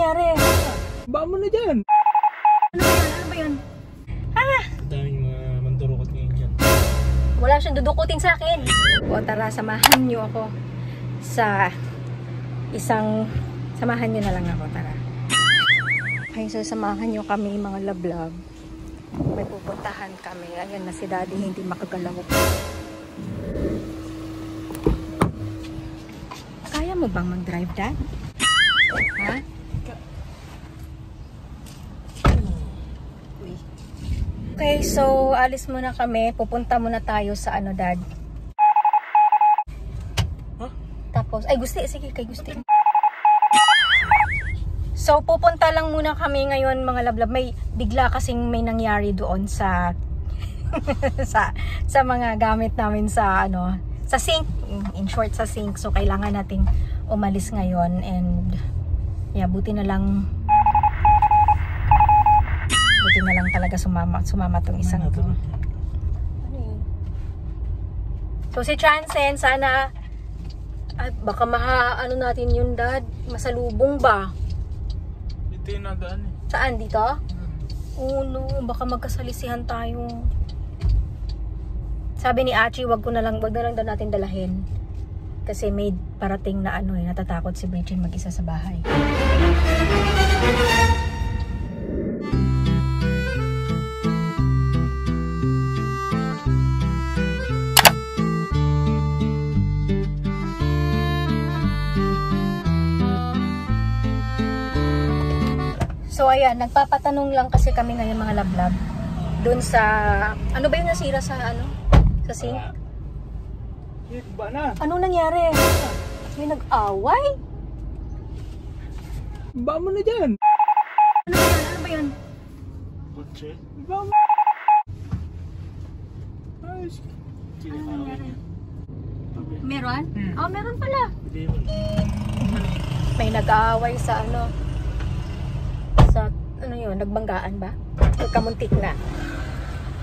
nangyari? Ba mo na dyan? Ano ba yan? Ano ba yan? Ang daming mga mandurukot ngayon dyan. Wala siyang dudukutin sa akin. O tara, samahan niyo ako sa isang... Samahan niyo na lang ako, tara. Ay, so samahan niyo kami mga lablab. May pupuntahan kami. Ayan na si Daddy, hindi makagalaw. Kaya mo bang mag-drive, Dad? Ha? Okay, so alis muna kami. Pupunta muna tayo sa ano, Dad. Huh? Tapos, ay Gusti, sige kay Gusti. So pupunta lang muna kami ngayon mga lablab. May bigla kasing may nangyari doon sa sa mga gamit namin sa ano, sa sink, in short sa sink. So kailangan nating umalis ngayon and yeah, buti na lang talaga sumama tong isang to. So si Chansen sana baka ano natin yun, Dad, masalubong ba? Ito yung nagaan eh. Saan? Dito? Oh no, baka magkasalisihan tayo. Sabi ni Achi, wag na lang daw natin dalahin. Kasi may parating na ano eh, natatakot si Bridget mag-isa sa bahay. So ayan, nagpapatanong lang kasi kami ngayon mga lablab. Doon sa, ano ba yung nasira sa ano? Sa sink? Ba na? Anong nangyari? May nag-away? Ba mo na dyan? Ano ba yan? Ano ba yan? Kotse? Ba mo? Ayos. Ano nangyari? Meron? Oh, meron pala. May nag-away sa ano? Sa ano yun? Nagbanggaan ba? So, kamuntik na.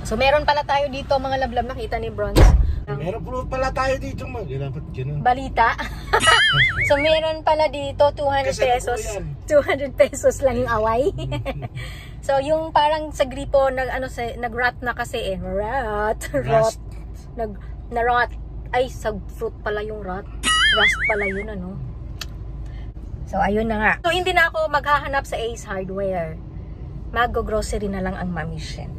So meron pala tayo dito mga lablab, nakita ni Bronze. Meron pala tayo dito dapat ganun. Balita. So meron pala dito 200 pesos. 200 pesos lang yung away. So yung parang sa gripo nag-rot na kasi eh. Rot. Na-rot. Ay, sa fruit pala yung rot. Rust pala yun ano. So ayun na nga. So hindi na ako maghahanap sa Ace Hardware. Mag-grocery na lang ang mamisyon.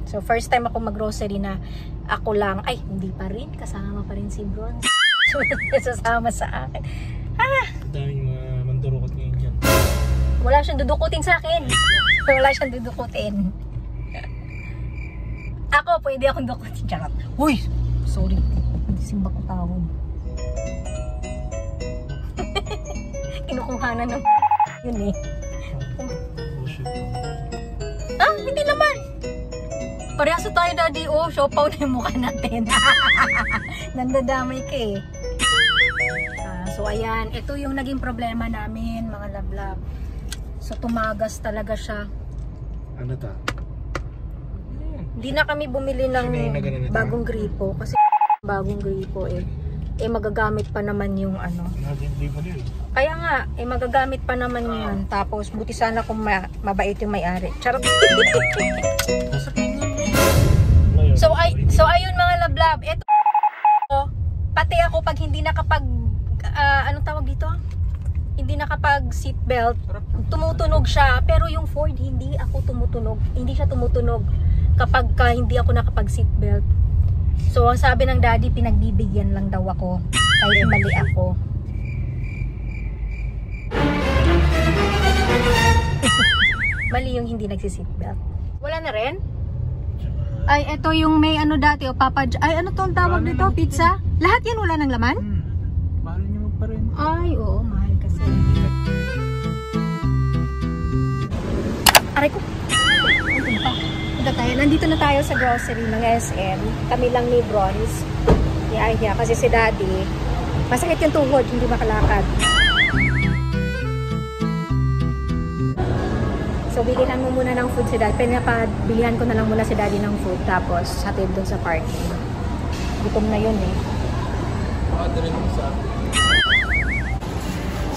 So first time ako mag-grocery na ako lang. Ay, hindi pa rin. Kasama pa rin si Bronze. Sasama sa akin. Ang daming mga mandurukot ngayon dyan. Wala siyang dudukutin sa akin. Wala siyang dudukutin. Ako, pwede akong dudukutin. Charot. Uy! Sorry. Hindi simba ko tawag. Kinukuha na ng yun eh. Hindi naman. Parehas tayo, Daddy. Oh, siopaw na yung mukha natin. Nandadamay ka eh. So, ayan. Ito yung naging problema namin, mga lablab. So, tumagas talaga siya. Ano ta? Hindi na kami bumili ng bagong gripo. Kasi bagong gripo eh. Eh, magagamit pa naman yung ano. Kaya nga, eh, magagamit pa naman yun. Tapos, buti sana kung mabait yung may-ari. Charot. So ayun mga lablab, ito pati ako pag hindi nakapag anong tawag dito? Hindi nakapag seatbelt, tumutunog siya, pero yung Ford hindi siya tumutunog kapag hindi ako nakapag seatbelt. So ang sabi ng Daddy, pinagbibigyan lang daw ako kahit mali ako. Mali yung hindi nagsi-seatbelt. Wala na rin? Ay, ito yung may ano dati, o ay ano to ang tawag dito? Pizza? Lahat yan wala ng laman? Mahal nyo pa rin. Ay, oo, mahal kasi. Aray ko. Nandito na tayo sa grocery ng SM. Kami lang ni Bronze. Iya, kasi si Daddy, masakit yung tuhod, hindi makalakad. So, bilihan mo muna ng food si Daddy. Pinapadilihan ko na lang muna si Daddy ng food. Tapos, hatid doon sa parking. Gutom na yun eh.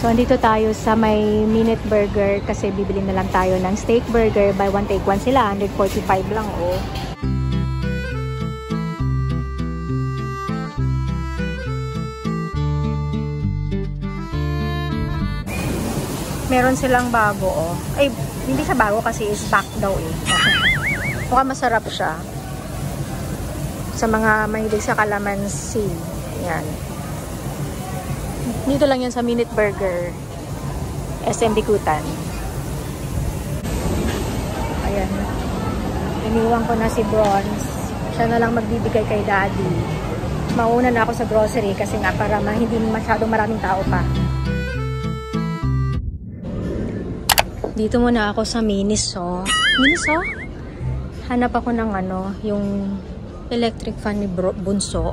So, andito tayo sa may Minute Burger kasi bibili na lang tayo ng steak burger. Buy one, take one sila. 145 lang, oh. Meron silang bago, oh. Ay, hindi siya bago kasi is back daw, eh. Mukhang masarap siya. Sa mga mahilig sa calamansi. Yan. Dito lang yan sa Minute Burger. SM Bikutan. Ayan. Iniwan ko na si Bronze. Siya na lang magbibigay kay Daddy. Mauna na ako sa grocery kasi nga para hindi masyadong maraming tao pa. Dito muna ako sa Miniso. Miniso? Hanap ako ng yung electric fan ni Bunso.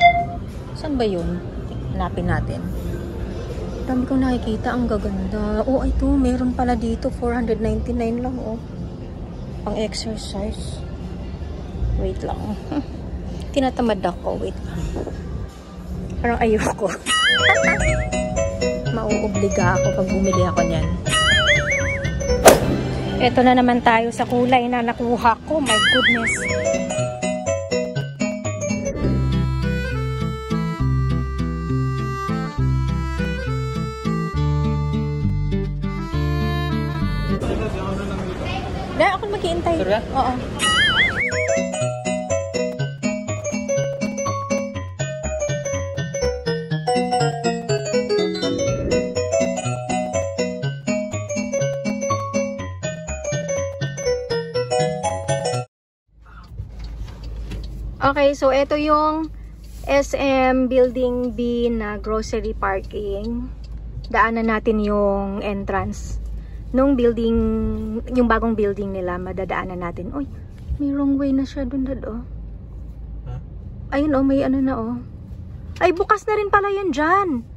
Saan ba yun? Hanapin natin. Dami kong nakikita. Ang gaganda. Oh, ito. Meron pala dito. 499 lang, oh. Pang exercise. Wait lang. Tinatamad ako. Wait lang. Parang ayoko. Mauobliga ako pag bumili ako niyan. Ito na naman tayo sa kulay na nakuha ko. My goodness. Dahil ako mag-iintay. Oo. Okay, so ito yung SM Building B na grocery parking. Daanan natin yung entrance nung building, yung bagong building nila, madadaanan natin. Uy, may wrong way na siya dun, Dad, oh. Huh? Ayun, oh, may ano na, oh. Ay, bukas na rin pala yan dyan.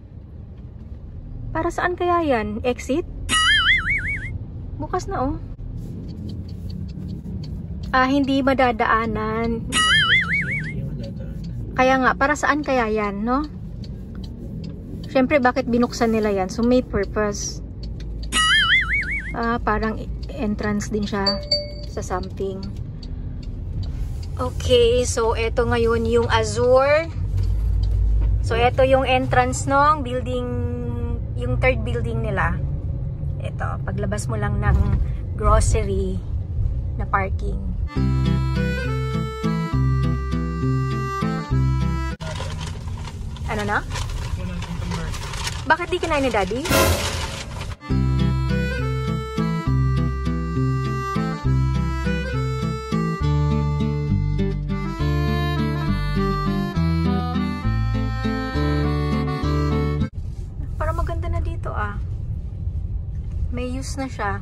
Para saan kaya yan? Exit? Bukas na, oh. Hindi madadaanan. Kaya nga, para saan kaya yan, no? Siyempre, bakit binuksan nila yan? So, may purpose. Parang entrance din siya sa something. Okay, so ito ngayon yung Azure. So, ito yung entrance ng building, yung third building nila. Ito, paglabas mo lang ng grocery na parking. Ano na? Bakit di kinain ni Daddy? Parang maganda na dito, ah. May use na siya.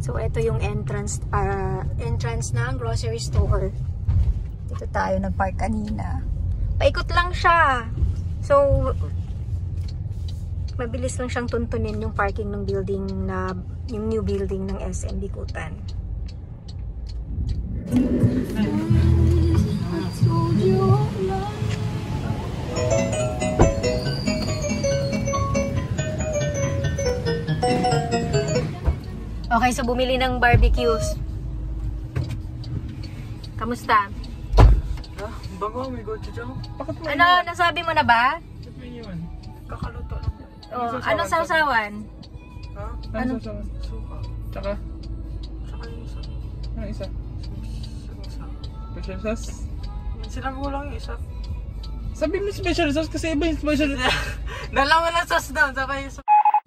So, ito yung entrance ng grocery store. Dito tayo nag-park kanina. Paikot lang siya. So, mabilis lang siyang tuntunin yung parking ng building na, yung new building ng SM Bikutan. Okay, so bumili ng barbecues. Kamusta? Bago, may gochu dyan. Ano, nasabi mo na ba? Ba't may iwan? Kakaluto lang. Oh, anong sausawan? Ha? Anong sausawan? Suka. Tsaka? Tsaka yung isa. Ano isa? Special sauce? Sinabi ko lang yung isa. Sabi mo special sauce kasi iba yung special sauce. Dalawa na sauce doon, saka yung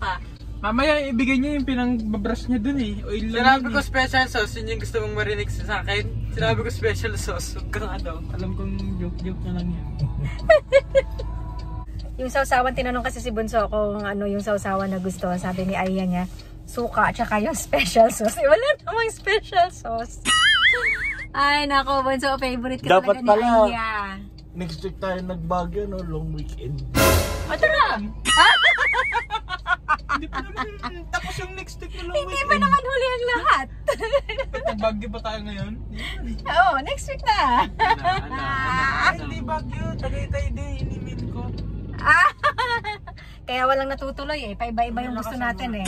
pa. Mamaya ibigay niya yung pinang-brush niya dun eh. Oil lang. Sinabi ko special sauce, yun yung gusto mong marinig sa akin. Sinabi ko special sauce, huwag kang ano. Alam kong joke na lang yan. Yung sausawan, tinanong kasi si Bunso kung ano yung sausawan na gusto. Sabi ni Aya niya, suka, tsaka yung special sauce. Eh, wala namang special sauce. Ay, nako, Bunso, favorite ka Dapat talaga ni pala. Aya. Next week tayo nagbagyo, no? Long weekend. Tara! Hindi pa naman tapos yung next week na long Hindi weekend. pa naman huli ang lahat. Nagbagyo pa tayo ngayon? Oo, next week na. Hindi bagyo, Tagaytay Day. kaya walang natutuloy eh. Paiba-iba yung gusto natin eh.